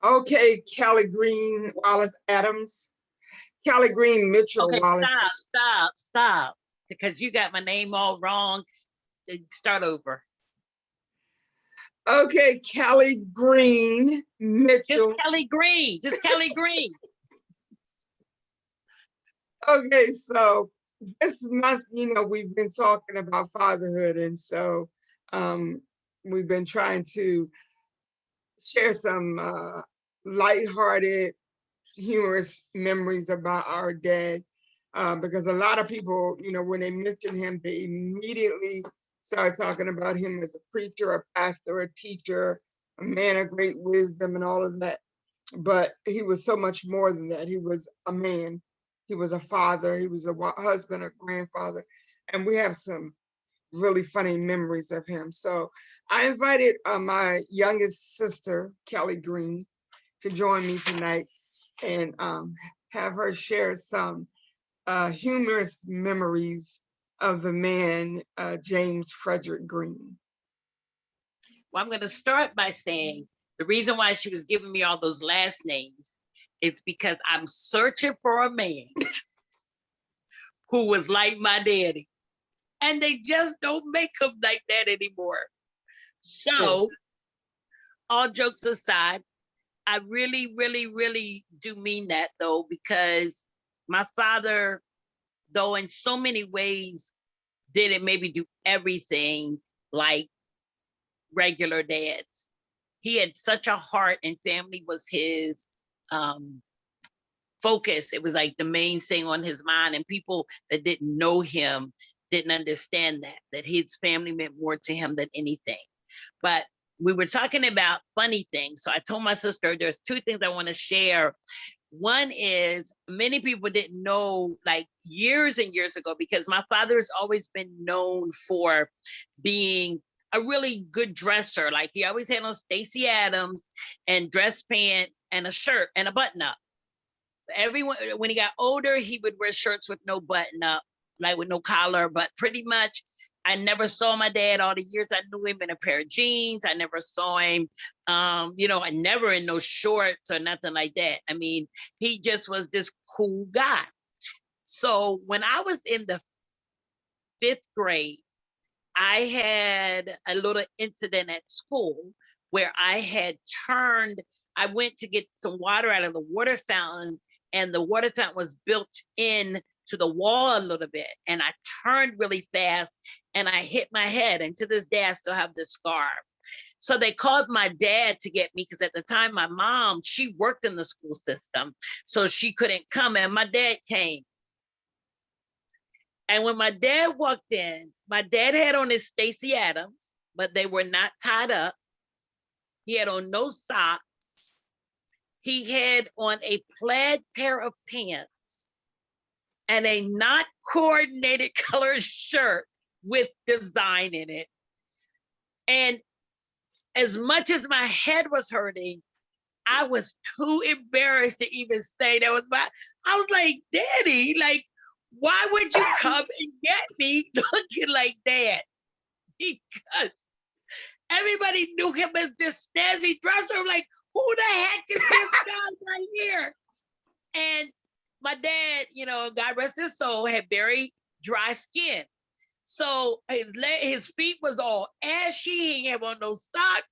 Okay, Kelly Green Wallace Adams. Kelly Green Mitchell Okay, Wallace. stop. Because you got my name all wrong. Start over. Okay, Kelly Green Mitchell. Just Kelly Green. Just Kelly Green. Okay, so this month, we've been talking about fatherhood, and so we've been trying to share some lighthearted, humorous memories about our dad, because a lot of people, when they mention him, they immediately start talking about him as a preacher, a pastor, a teacher, a man of great wisdom, and all of that. But he was so much more than that. He was a man. He was a father. He was a husband, a grandfather, and we have some really funny memories of him. So I invited my youngest sister, Kelly Green, to join me tonight and have her share some humorous memories of the man, James Frederick Green. Well, I'm going to start by saying the reason why she was giving me all those last names is because I'm searching for a man who was like my daddy. And they just don't make them like that anymore. So, all jokes aside, I really, really, really do mean that, though, because my father, though in so many ways didn't maybe do everything like regular dads, he had such a heart, and family was his focus. It was like the main thing on his mind, and people that didn't know him didn't understand that his family meant more to him than anything. But we were talking about funny things. So I told my sister there's two things I want to share. One is many people didn't know, like years and years ago, because my father has always been known for being a really good dresser. Like he always had on Stacy Adams and dress pants and a shirt and a button up. Everyone, when he got older, he would wear shirts with no button up, like with no collar, but pretty much I never saw my dad all the years I knew him in a pair of jeans. I never saw him, I never in no shorts or nothing like that. I mean, he just was this cool guy. So when I was in the 5th grade, I had a little incident at school where I went to get some water out of the water fountain, and the water fountain was built in to the wall a little bit. And I turned really fast and I hit my head. And to this day, I still have the scar. So they called my dad to get me, because at the time, my mom, she worked in the school system, so she couldn't come. And my dad came. And when my dad walked in, my dad had on his Stacy Adams, but they were not tied up. He had on no socks. He had on a plaid pair of pants and a not coordinated color shirt with design in it. And as much as my head was hurting, I was too embarrassed to even say that was I was like, Daddy, like, why would you come and get me looking like that? Because everybody knew him as this snazzy dresser. I'm like, who the heck is this guy right here? And my dad, God rest his soul, had very dry skin. So his feet was all ashy. He had on no socks.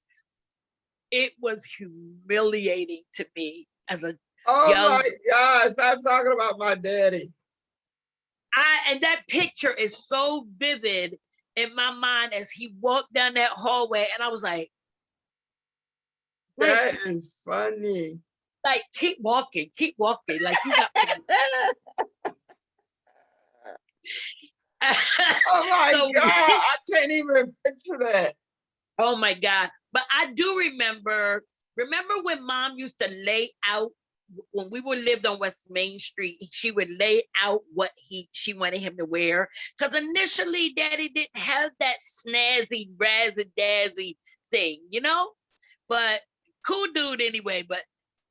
It was humiliating to me as a my gosh, I'm talking about my daddy. And that picture is so vivid in my mind as he walked down that hallway, and I was like, that is funny. Like, keep walking. Like, you got. Oh my God, I can't even picture that. Oh my God. But I do remember when Mom used to lay out, when we were lived on West Main Street, she would lay out what she wanted him to wear. Because initially, Daddy didn't have that snazzy, razzy-dazzy thing, But cool dude anyway. But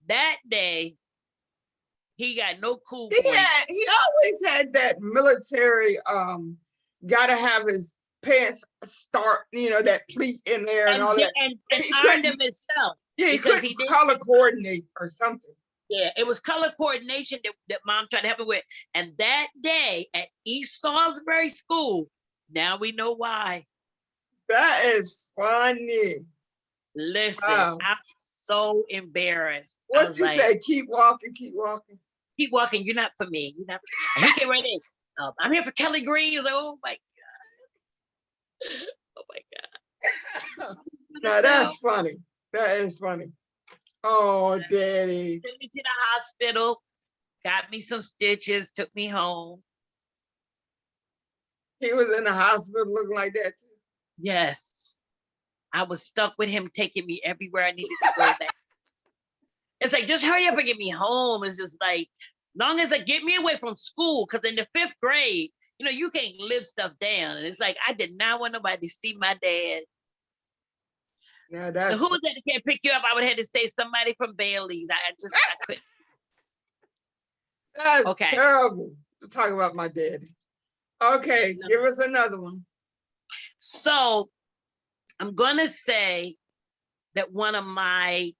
that day, he got no cool He always had that military, gotta have his pants start, that pleat in there and all that. And ironed them himself. Yeah, he because couldn't he didn't. color coordinate or something. Yeah, it was color coordination that mom tried to help me with. And that day at East Salisbury School, now we know why. That is funny. Listen, Wow. I'm so embarrassed. I What was you like, say? Keep walking, keep walking. keep walking, you're not for me. You're not. And he came right in. I'm here for Kelly Green. He was like, oh my God. Oh my God. Now that's funny. That is funny. Oh, daddy. Took me to the hospital, got me some stitches, took me home. He was in the hospital looking like that too. Yes. I was stuck with him taking me everywhere I needed to go back. It's like, just hurry up and get me home. It's just like, long as I get me away from school, because in the 5th grade, you can't live stuff down. And it's like, I did not want nobody to see my dad. Now So that's who was that can't pick you up? I would have to say somebody from Bailey's. I couldn't. Okay. terrible to talk about my daddy. Okay, No. give us another one. So I'm gonna say that one of my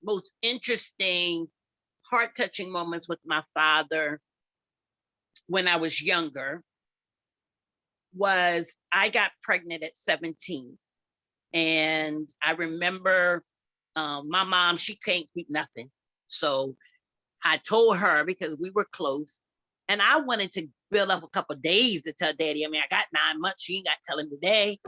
most interesting, heart-touching moments with my father when I was younger was I got pregnant at 17. And I remember my mom, she can't keep nothing. So I told her, because we were close, and I wanted to build up a couple of days to tell daddy. I mean, I got 9 months, she ain't got to tell him today.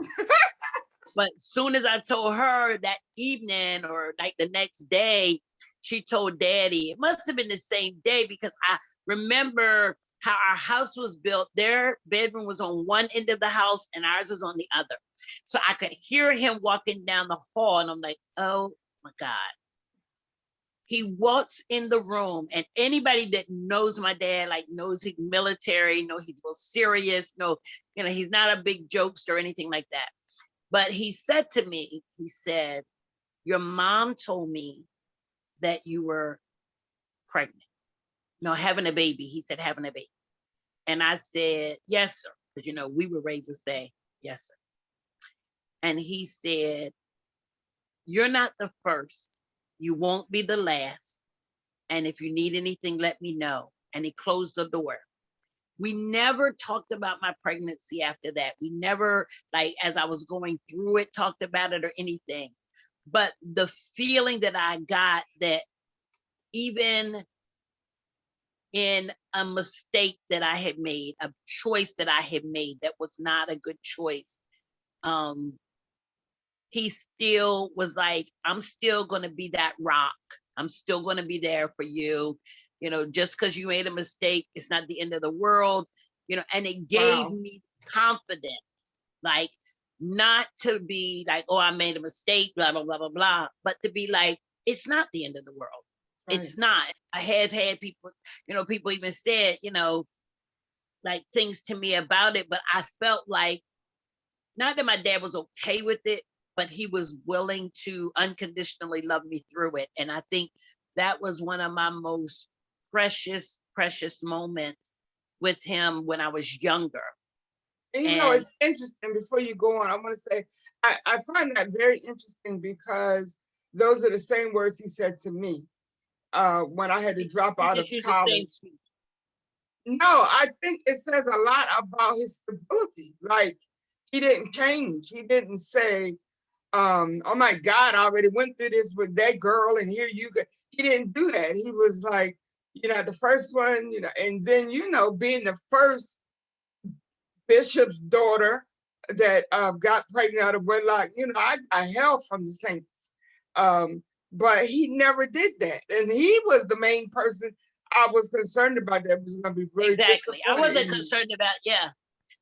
But soon as I told her that evening or like the next day, she told daddy. It must have been the same day, because I remember how our house was built. Their bedroom was on one end of the house and ours was on the other. So I could hear him walking down the hall, and I'm like, oh my God. He walks in the room, and anybody that knows my dad, like, knows he's military, know he's real serious, he's not a big jokester or anything like that. But he said to me, he said, your mom told me that you were pregnant. No, having a baby. He said, having a baby. And I said, yes, sir. Because, we were raised to say, yes, sir. And he said, you're not the first. You won't be the last. And if you need anything, let me know. And he closed the door. We never talked about my pregnancy after that. We never, like, as I was going through it, talked about it or anything. But the feeling that I got, that even in a mistake that I had made, a choice that I had made that was not a good choice, he still was like, I'm still going to be that rock. I'm still going to be there for you. Just because you made a mistake, it's not the end of the world. And it gave me confidence, like, not to be like, oh, I made a mistake, blah, blah, blah, blah, blah, but to be like, it's not the end of the world. Right. It's not. I have had people, people even said, like, things to me about it, but I felt like, not that my dad was okay with it, but he was willing to unconditionally love me through it. And I think that was one of my most precious moments with him when I was younger. And it's interesting, before you go on, I want to say, I find that very interesting, because those are the same words he said to me when I had to drop out of college. No, I think it says a lot about his stability. Like, he didn't change. He didn't say, oh my God, I already went through this with that girl, and here you go. He didn't do that. He was like, the first one, and then, being the first bishop's daughter that got pregnant out of wedlock, I got help from the saints. But he never did that. And he was the main person I was concerned about that was going to be really exactly. I wasn't concerned about,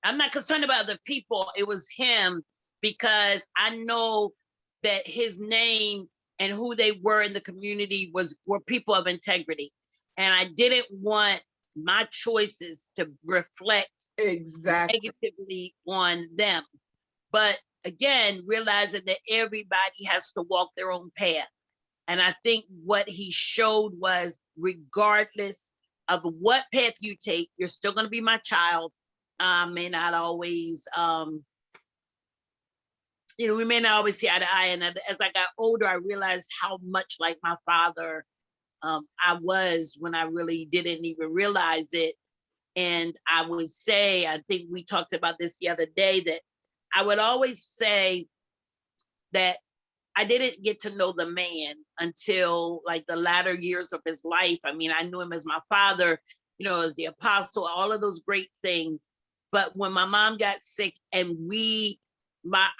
I'm not concerned about the people. It was him, because I know that his name and who they were in the community were people of integrity. And I didn't want my choices to reflect negatively on them. But again, realizing that everybody has to walk their own path. And I think what he showed was, regardless of what path you take, you're still going to be my child. May not always, we may not always see eye to eye. And as I got older, I realized how much like my father I was when I really didn't even realize it. And I would say, I think we talked about this the other day, that I would always say that I didn't get to know the man until like the latter years of his life. I mean, I knew him as my father, as the apostle, all of those great things. But when my mom got sick and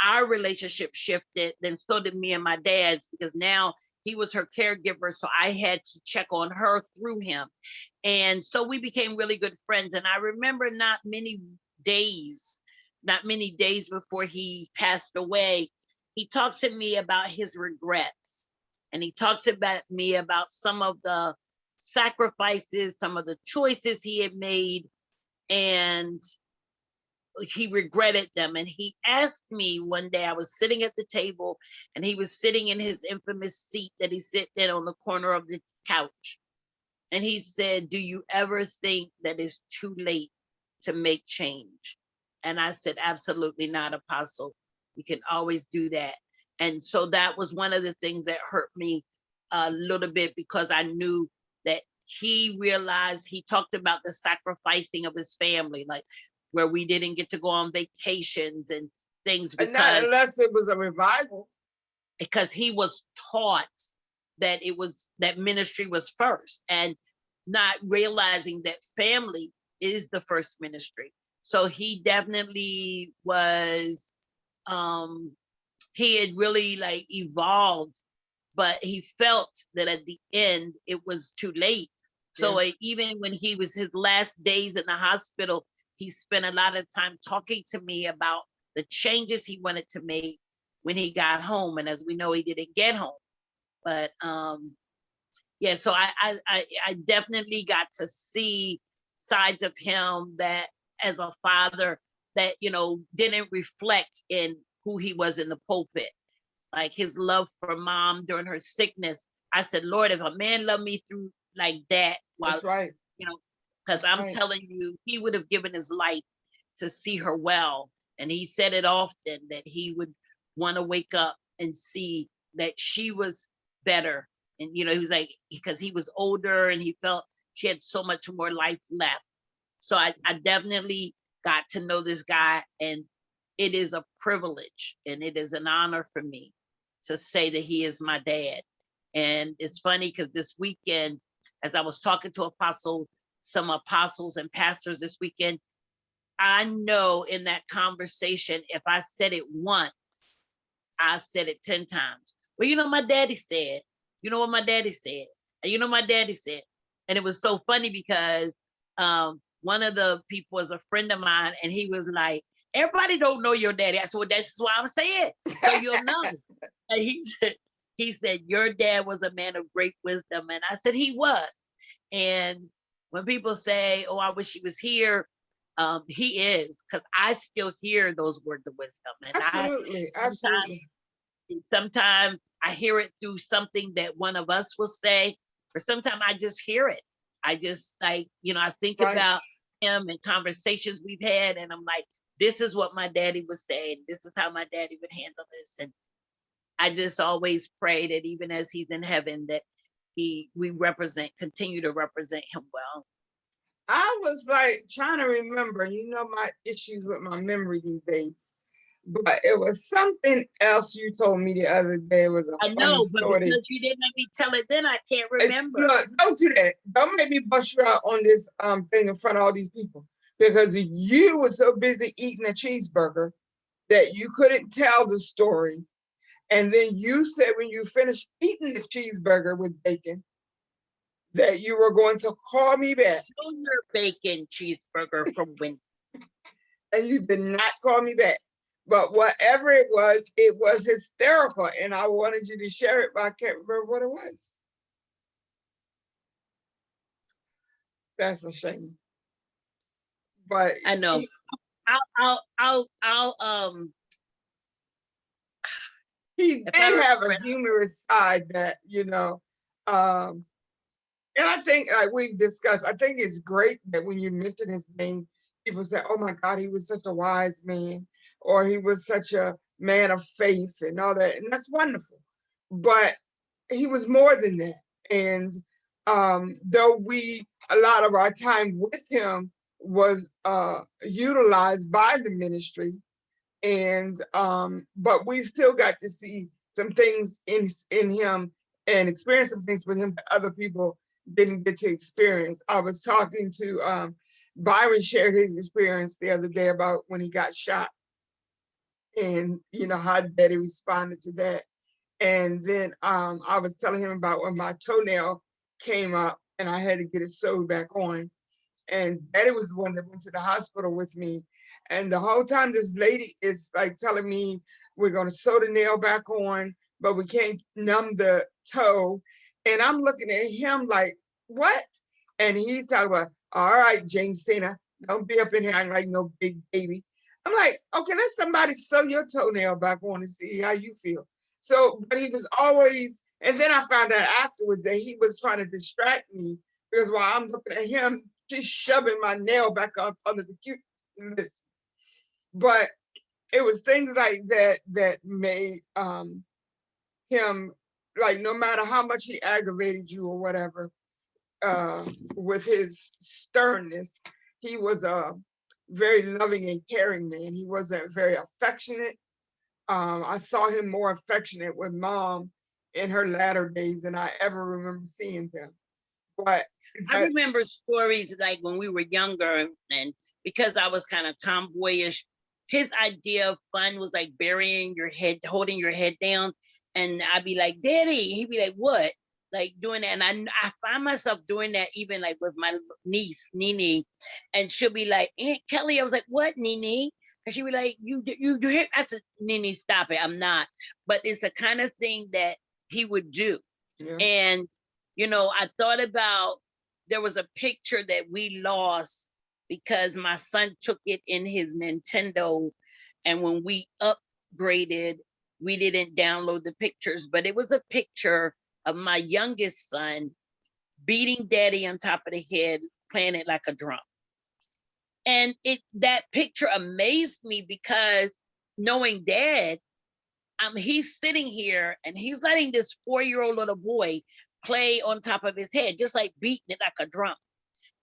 our relationship shifted, then so did me and my dad's, because now he was her caregiver. So I had to check on her through him. And so we became really good friends. And I remember not many days before he passed away, he talks to me about his regrets. And he talks about me about some of the sacrifices, some of the choices he had made, and he regretted them. And he asked me one day, I was sitting at the table and he was sitting in his infamous seat that he sit in on the corner of the couch. And he said, do you ever think that it's too late to make change? And I said, absolutely not, Apostle. You can always do that. And so that was one of the things that hurt me a little bit, because I knew that he realized, he talked about the sacrificing of his family, like where we didn't get to go on vacations and things, And not because unless it was a revival. he was taught that that ministry was first, and not realizing that family is the first ministry. So he definitely was, he had really like evolved, but he felt that at the end it was too late. So even when he was his last days in the hospital, he spent a lot of time talking to me about the changes he wanted to make when he got home. And as we know, he didn't get home. But so I definitely got to see sides of him that, as a father, that didn't reflect in who he was in the pulpit. Like his love for mom during her sickness. I said, Lord, if a man loved me through like that, That's right. Because I'm telling you, he would have given his life to see her well. And he said it often, that he would want to wake up and see that she was better. And, he was like, because he was older and he felt she had so much more life left. So I definitely got to know this guy, and it is a privilege and it is an honor for me to say that he is my dad. And it's funny because this weekend, as I was talking to some apostles and pastors this weekend, I know in that conversation, if I said it once, I said it 10 times. Well, my daddy said, you know what my daddy said, and my daddy said. And it was so funny because one of the people was a friend of mine, and he was like, everybody don't know your daddy. I said, well, that's why I'm saying, so you'll know. And he said, your dad was a man of great wisdom. And I said, he was. And when people say, oh, I wish he was here, he is, because I still hear those words of wisdom. And Absolutely. Sometimes I hear it through something that one of us will say, or sometimes I just hear it. I just I think about him and conversations we've had, and I'm like, this is what my daddy would say, and this is how my daddy would handle this. And I just always pray that even as he's in heaven, that we continue to represent him well. I was like trying to remember, my issues with my memory these days. But it was something else you told me the other day. It was a I funny know, but story. because you didn't let me tell it then, I can't remember. Don't do that. Don't make me bust you out on this thing in front of all these people, because you were so busy eating a cheeseburger that you couldn't tell the story. And then you said when you finished eating the cheeseburger with bacon that you were going to call me back. Junior bacon cheeseburger from Wendy's. And you did not call me back. But whatever it was hysterical. And I wanted you to share it, but I can't remember what it was. That's a shame. But I know. he did have a humorous side that, and I think, like we've discussed, I think it's great that when you mention his name, people say, oh my God, he was such a wise man, or he was such a man of faith and all that, and that's wonderful. But he was more than that. And though a lot of our time with him was utilized by the ministry, and but we still got to see some things in him and experience some things with him that other people didn't get to experience. I was talking to Byron, shared his experience the other day about when he got shot, and how Daddy responded to that. And then I was telling him about when my toenail came up and I had to get it sewed back on. And Daddy was the one that went to the hospital with me. And the whole time this lady is like telling me, we're gonna sew the nail back on, but we can't numb the toe. And I'm looking at him like, what? And he's talking about, all right, James Tina, don't be up in here acting like no big baby. I'm like, okay, let somebody sew your toenail back on and see how you feel. So, but he was always, and then I found out afterwards that he was trying to distract me, because while I'm looking at him, just shoving my nail back up under the cuteness. But it was things like that that made him, like, no matter how much he aggravated you or whatever, with his sternness, he was a very loving and caring man. He wasn't very affectionate. I saw him more affectionate with Mom in her latter days than I ever remember seeing him. But I remember stories like when we were younger, and because I was kind of tomboyish, his idea of fun was like burying your head, holding your head down. And I'd be like, Daddy, he'd be like, what? Like doing that. And I find myself doing that even like with my niece, Nene. And she'll be like, Aunt Kelly. I was like, what, Nene? And she'd be like, you do hear? I said, Nene, stop it. I'm not. But it's the kind of thing that he would do. yeah, And, I thought about, there was a picture that we lost because my son took it in his Nintendo. And when we upgraded, we didn't download the pictures, but it was a picture of my youngest son beating Daddy on top of the head, playing it like a drum. And that picture amazed me because knowing Dad, he's sitting here and he's letting this 4-year-old little boy play on top of his head, just like beating it like a drum.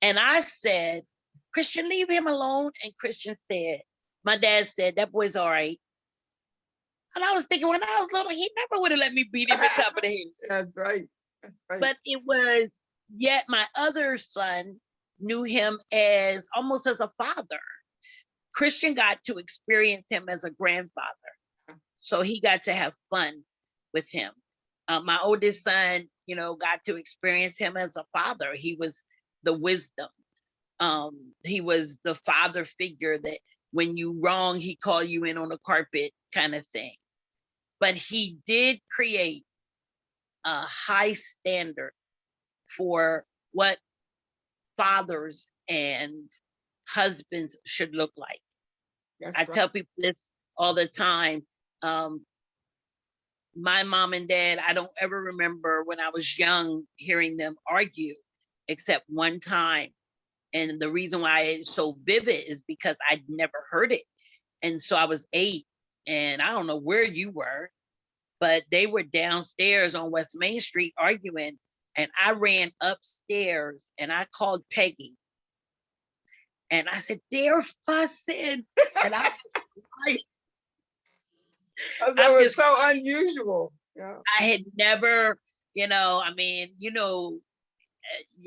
And I said, Christian, leave him alone. And Christian said, my dad said, that boy's all right. And I was thinking, when I was little, he never would have let me beat him on top of the head. that's right. That's right. But it was, yet my other son knew him as almost as a father. Christian got to experience him as a grandfather. So he got to have fun with him. My oldest son, got to experience him as a father. He was the wisdom. He was the father figure that when you wrong, he called you in on the carpet kind of thing. But he did create a high standard for what fathers and husbands should look like. I tell people this all the time. My mom and dad, I don't ever remember when I was young hearing them argue, except one time. And the reason why it's so vivid is because I'd never heard it. And so I was 8, and I don't know where you were, but they were downstairs on West Main Street arguing. And I ran upstairs and I called Peggy. And I said, they're fussing. And I was like, that was so unusual. Yeah. I had never,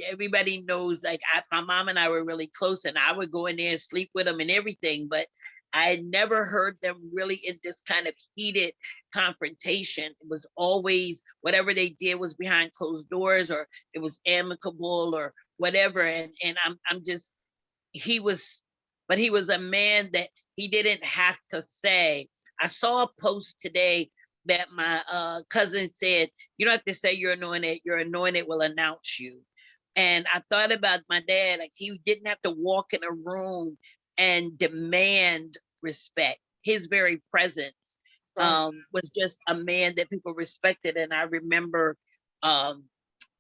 everybody knows, like, my mom and I were really close, and I would go in there and sleep with them and everything, but I had never heard them really in this kind of heated confrontation. It was always whatever they did was behind closed doors, or it was amicable or whatever. And I'm just, he was a man that he didn't have to say. I saw a post today that my cousin said, you don't have to say you're anointed. Your anointed will announce you. And I thought about my dad, like, he didn't have to walk in a room and demand respect. His very presence was just a man that people respected. And I remember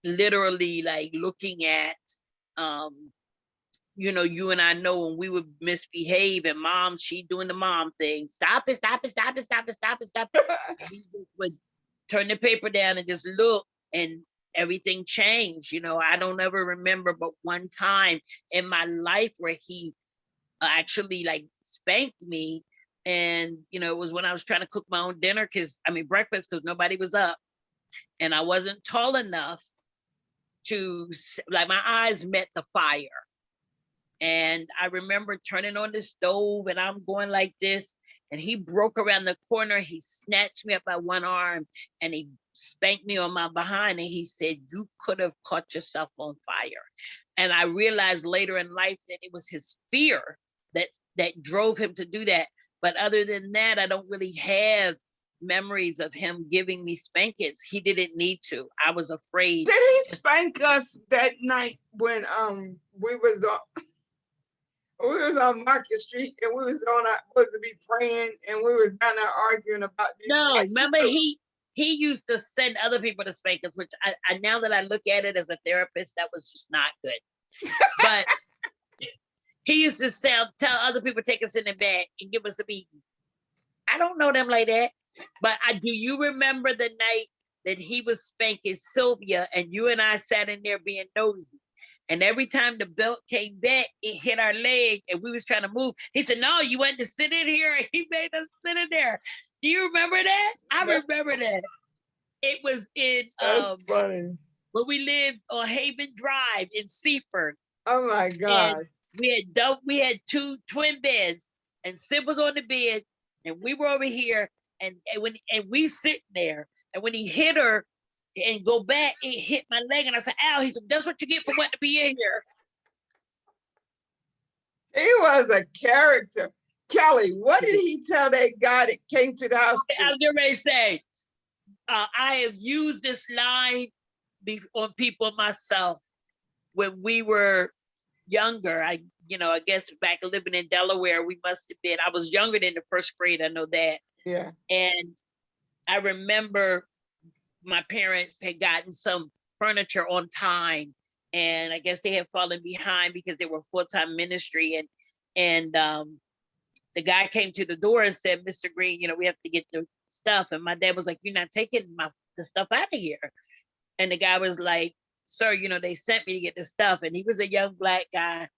literally like looking at, you know, you and I know when we would misbehave and mom, she doing the mom thing. Stop it, stop it, stop it, stop it, stop it, stop it. And he just would turn the paper down and just look, and everything changed. You know, I don't ever remember but one time in my life where he actually like spanked me. And, you know, it was when I was trying to cook my own dinner, breakfast, because nobody was up. And I wasn't tall enough to, like, my eyes met the fire. And I remember turning on the stove and I'm going like this. And he broke around the corner. He snatched me up by one arm and he spanked me on my behind. And he said, "You could have caught yourself on fire." And I realized later in life that it was his fear that drove him to do that. But other than that, I don't really have memories of him giving me spankings. He didn't need to. I was afraid. Did he spank us that night when we was on Market Street and we was supposed to be praying and we was down there arguing about these No, white remember suits? he used to send other people to spank us, which I now that I look at it as a therapist, that was just not good. But he used to tell other people to take us in the bed and give us a beating. I don't know them like that. But do you remember the night that he was spanking Sylvia and you and I sat in there being nosy? And every time the belt came back, it hit our leg and we was trying to move. He said, "No, you want to sit in here." And he made us sit in there. Do you remember that? I remember that. It was in That's funny. when we lived on Haven Drive in Seaford. Oh my God. And we had two twin beds, and Sid was on the bed, and we were over here, and we sitting there, and when he hit her and go back, it hit my leg, and I said, "Ow!" He said, "That's what you get for wanting to be in here." He was a character. Kelly, what did he tell that guy that came to the house? I was getting ready to say, I have used this line on people myself when we were younger. I guess back living in Delaware, we must have been, I was younger than the first grade, I know that. Yeah. And I remember my parents had gotten some furniture on time, and I guess they had fallen behind because they were full-time ministry. And the guy came to the door and said, "Mr. Green, we have to get the stuff." And my dad was like, "You're not taking the stuff out of here." And the guy was like, "Sir, they sent me to get the stuff." And he was a young Black guy.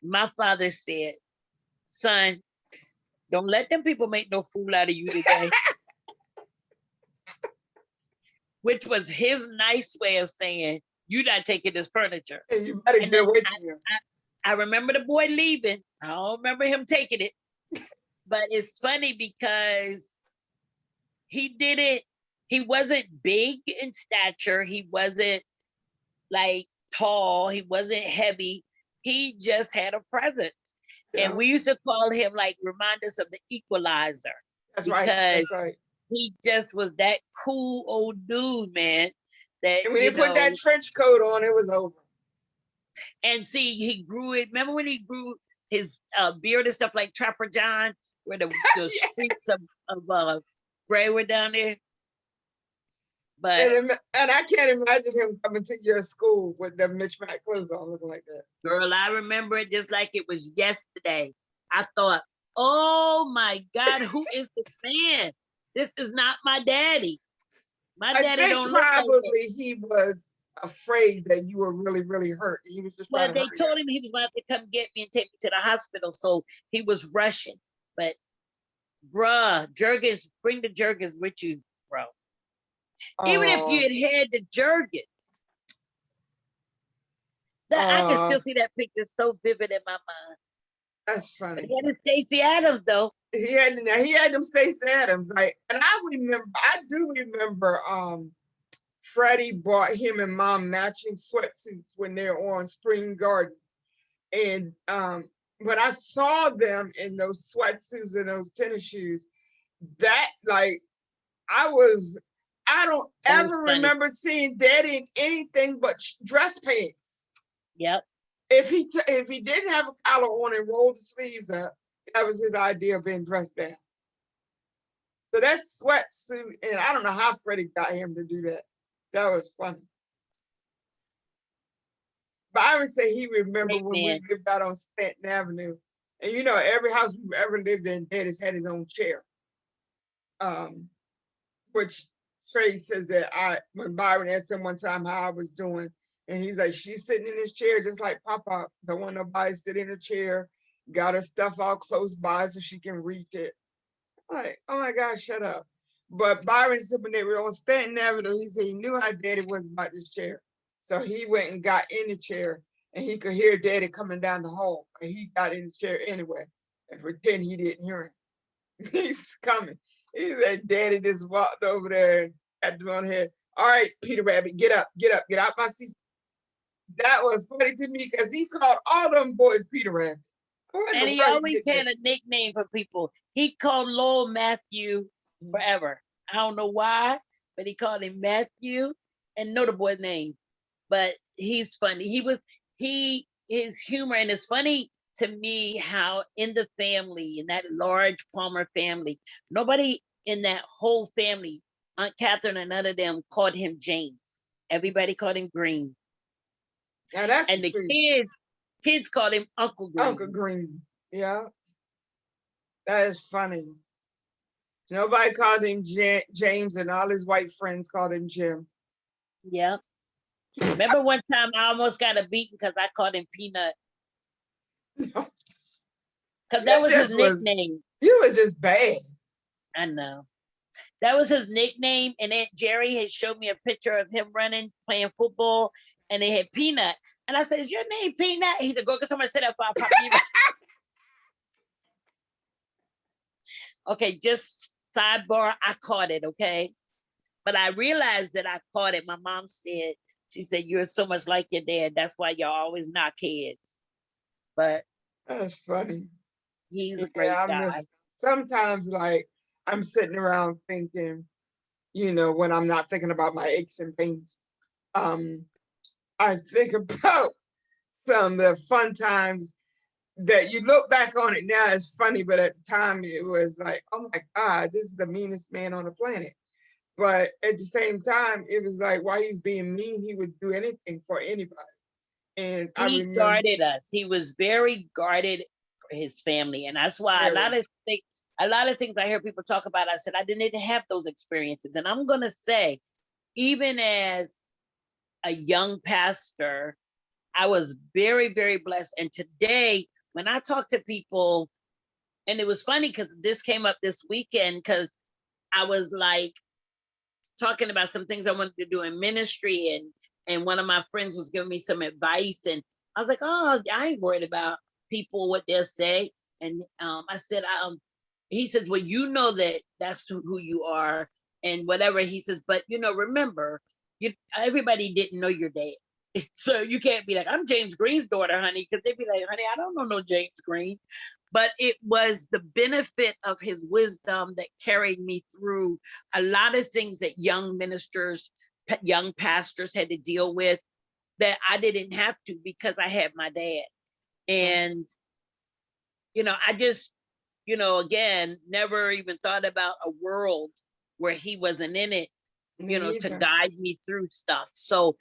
My father said, "Son, don't let them people make no fool out of you today." Which was his nice way of saying, "You're not taking this furniture." And you better get away from him. I remember the boy leaving. I don't remember him taking it. But it's funny because he wasn't big in stature. He wasn't like tall. He wasn't heavy. He just had a presence. Yeah. And we used to call him, like, remind us of the Equalizer. That's right. That's right. He just was that cool old dude, man. That and when he put that trench coat on, it was over. And see, he grew it. Remember when he grew his beard and stuff like Trapper John, where the streets of gray were down there? But and I can't imagine him coming to your school with the mismatched clothes on, looking like that. Girl, I remember it just like it was yesterday. I thought, "Oh my God, who is this man? This is not my daddy. My daddy don't look like that." Probably he was afraid that you were really, really hurt. He was just. Well, they told him he was going to have to come get me and take me to the hospital, so he was rushing. But, bruh, Jergens, bring the Jergens with you, bro. Even if you had the Jergens, I can still see that picture so vivid in my mind. That's funny. He had his Stacey Adams, though. He had them Stacey Adams, like, and I do remember Freddie bought him and Mom matching sweatsuits when they're on Spring Garden. And when I saw them in those sweatsuits and those tennis shoes, that, like, I don't ever remember seeing Daddy in anything but dress pants. Yep. If he didn't have a collar on and rolled the sleeves up, that was his idea of being dressed down. So that sweatsuit, and I don't know how Freddie got him to do that. That was funny. Byron said he remember Great when we man. lived out on Stanton Avenue. And you know, every house we've ever lived in, Dad has had his own chair. Which Trey says that when Byron asked him one time how I was doing, and he's like, she's sitting in this chair just like Papa. Don't want nobody to sit in a chair, got her stuff all close by so she can reach it. I'm like, oh my God, shut up. But Byron said when they were on Stanton Avenue, he said he knew how Daddy was about this chair. So he went and got in the chair and he could hear Daddy coming down the hall. And he got in the chair anyway and pretend he didn't hear him. He's coming. He said, Daddy just walked over there and had him on head. All right, Peter Rabbit, get up, get out my seat. That was funny to me because he called all them boys Peter Rabbit. And he always had a nickname for people. He called Lowell Matthew forever. I don't know why, but he called him Matthew and know the boy's name. But he's funny. His humor, and it's funny to me how in the family, in that large Palmer family, nobody in that whole family, Aunt Catherine and none of them called him James. Everybody called him Green. Now that's and the true. kids called him Uncle Green. Uncle Green. Yeah. That is funny. Nobody called him James, and all his white friends called him Jim. Yeah. Remember one time I almost got a beating because I called him Peanut. No. Because that was his nickname. You were just bad. I know. That was his nickname. And Aunt Jerry had showed me a picture of him running, playing football, and they had Peanut. And I said, is your name Peanut? He said, go get somebody to sit up. I'll pop you. Okay, just sidebar, I caught it, okay? But I realized that I caught it. My mom said, she said, you're so much like your dad. That's why y'all always knock heads. But that's funny. He's a great guy. Sometimes, like, I'm sitting around thinking, you know, when I'm not thinking about my aches and pains, I think about some of the fun times that you look back on it now, it's funny, but at the time it was like, oh my God, this is the meanest man on the planet. But at the same time, it was like, while he's being mean, he would do anything for anybody. And he guarded us. He was very guarded for his family. And that's why a lot of things I hear people talk about, I said, I didn't have those experiences. And I'm going to say, even as a young pastor, I was very, very blessed. And today, when I talk to people, and it was funny because this came up this weekend, because I was like talking about some things I wanted to do in ministry, and one of my friends was giving me some advice, and I was like, oh, I ain't worried about people, what they'll say. And I said, he says, well, you know that's who you are and whatever. He says, but remember, everybody didn't know your dad. So you can't be like, I'm James Green's daughter, honey, because they'd be like, honey, I don't know no James Green. But it was the benefit of his wisdom that carried me through a lot of things that young ministers, young pastors had to deal with that I didn't have to, because I had my dad. And, I just, again, never even thought about a world where he wasn't in it, to guide me through stuff. So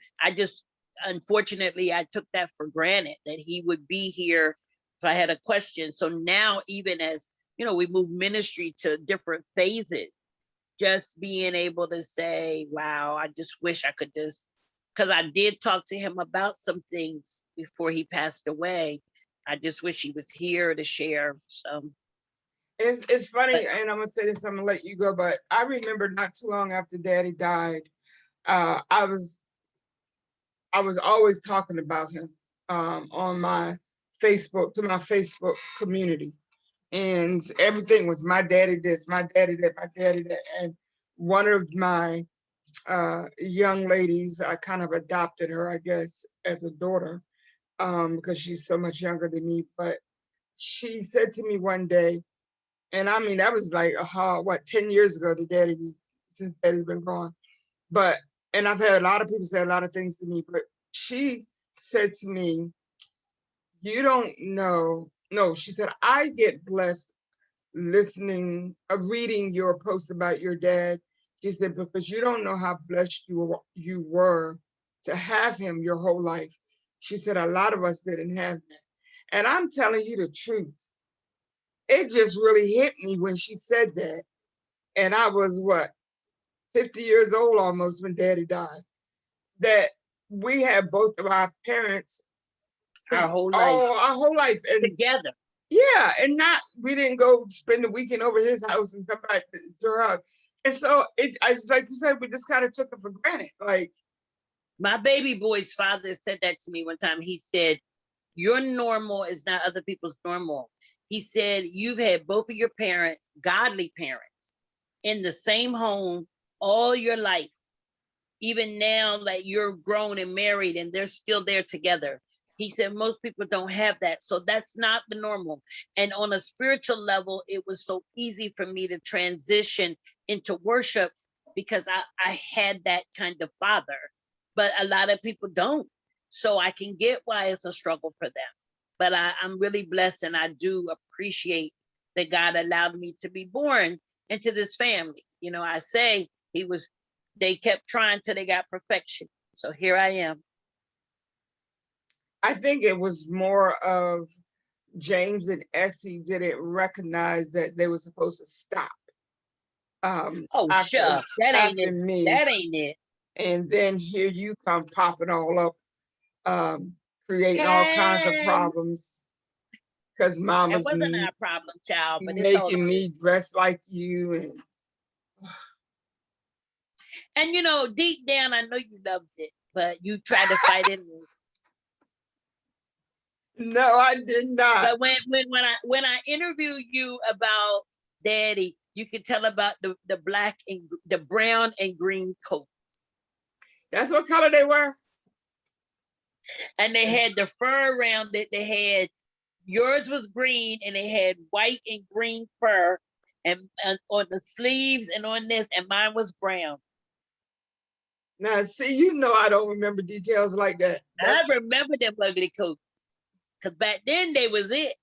unfortunately, I took that for granted, that he would be here if I had a question. So now, even as, we move ministry to different phases, just being able to say, wow, I just wish I could because I did talk to him about some things before he passed away. I just wish he was here to share. So it's funny, and I'm gonna say this, I'm gonna let you go, but I remember not too long after Daddy died, I was always talking about him on my Facebook, to my Facebook community. And everything was my daddy this, my daddy that, my daddy that. And one of my young ladies, I kind of adopted her, I guess, as a daughter, because she's so much younger than me. But she said to me one day, and I mean, that was like, 10 years ago, since daddy's been gone. But, and I've had a lot of people say a lot of things to me, but she said to me, you don't know. No, she said, I get blessed reading your post about your dad. She said, because you don't know how blessed you were to have him your whole life. She said a lot of us didn't have that. And I'm telling you the truth. It just really hit me when she said that. And I was what, 50 years old almost when Daddy died. That we had both of our parents Our whole life our whole life. And together. yeah, and not we didn't go spend the weekend over his house and come back to her house. And so it's like you said, we just kind of took it for granted. Like My baby boy's father said that to me one time. He said, your normal is not other people's normal. He said, you've had both of your parents, godly parents, in the same home all your life. Even now that you're grown and married and they're still there together. He said, most people don't have that. So that's not the normal. And on a spiritual level, it was so easy for me to transition into worship because I had that kind of father. But a lot of people don't. So I can get why it's a struggle for them. But I'm really blessed, and I do appreciate that God allowed me to be born into this family. You know, I say they kept trying till they got perfection. So here I am. I think it was more of James and Essie didn't recognize that they were supposed to stop. Oh, sure. That ain't it. Me. That ain't it. And then here you come popping all up, creating all kinds of problems. Because It mama's wasn't our problem, child, but it's all making me dress like you. And you know, deep down, I know you loved it, but you tried to fight it. No, I did not. But when I interview you about Daddy, you can tell about the black and the brown and green coat. That's what color they were. And they had the fur around it. They had yours was green, and they had white and green fur, and on the sleeves and on this, and mine was brown. Now, see, you know I don't remember details like that. I remember them ugly coats, because back then they was it.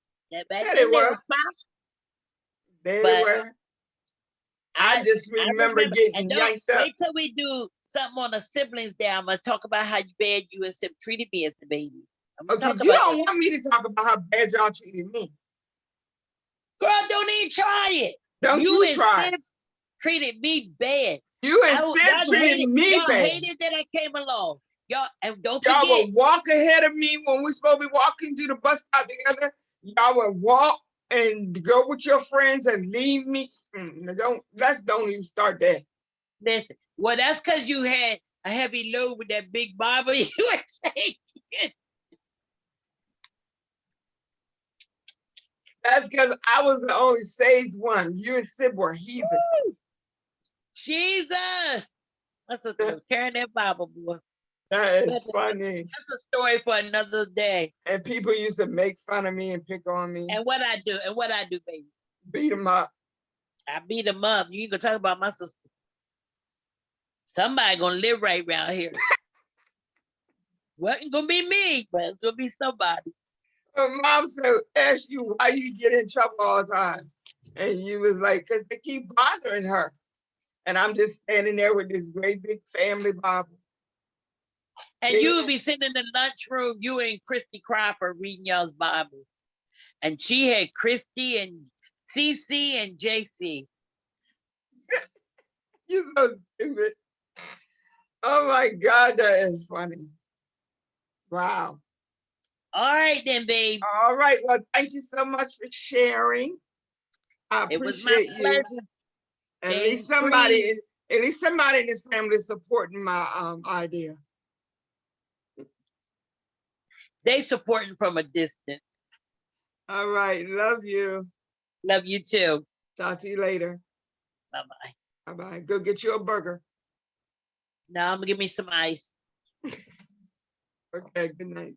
Back yeah, then they were. was pop. They were. I just remember getting yanked up. Wait till we do something on the siblings day. I'm gonna talk about how bad you and Sip treated me as the baby. Okay, you don't want me to talk about how bad y'all treated me. Girl, don't even try it. Don't you try. Sip treated me bad. You and Sip treated me bad. Y'all hated that I came along. Y'all, and don't y'all forget. Would walk ahead of me when we're supposed to be walking to the bus stop together. Y'all would walk and go with your friends and leave me. Don't even start that. Listen, well, that's because you had a heavy load with that big Bible you were taking. That's because I was the only saved one. You and Sib were heathen. Woo! Jesus! My sister was carrying that Bible, boy. That is funny. That's a story for another day. And people used to make fun of me and pick on me. And what I do, baby? Beat them up. I beat them up. You ain't gonna talk about my sister. Somebody gonna live right around here. Wasn't gonna be me, but it's gonna be somebody. Mom said, ask you why you get in trouble all the time. And you was like, because they keep bothering her. And I'm just standing there with this great big family Bible. And you would be sitting in the lunchroom, you and Christy Cropper reading y'all's Bibles. And she had Christy and CC and JC. You're so stupid. Oh my God, that is funny. Wow. All right then, babe. All right. Well, thank you so much for sharing. I appreciate you. At least somebody in this family is supporting my idea. They supporting from a distance. All right. Love you. Love you too. Talk to you later. Bye-bye. Bye-bye. Go get you a burger. No, I'm gonna give me some ice. Okay, good night.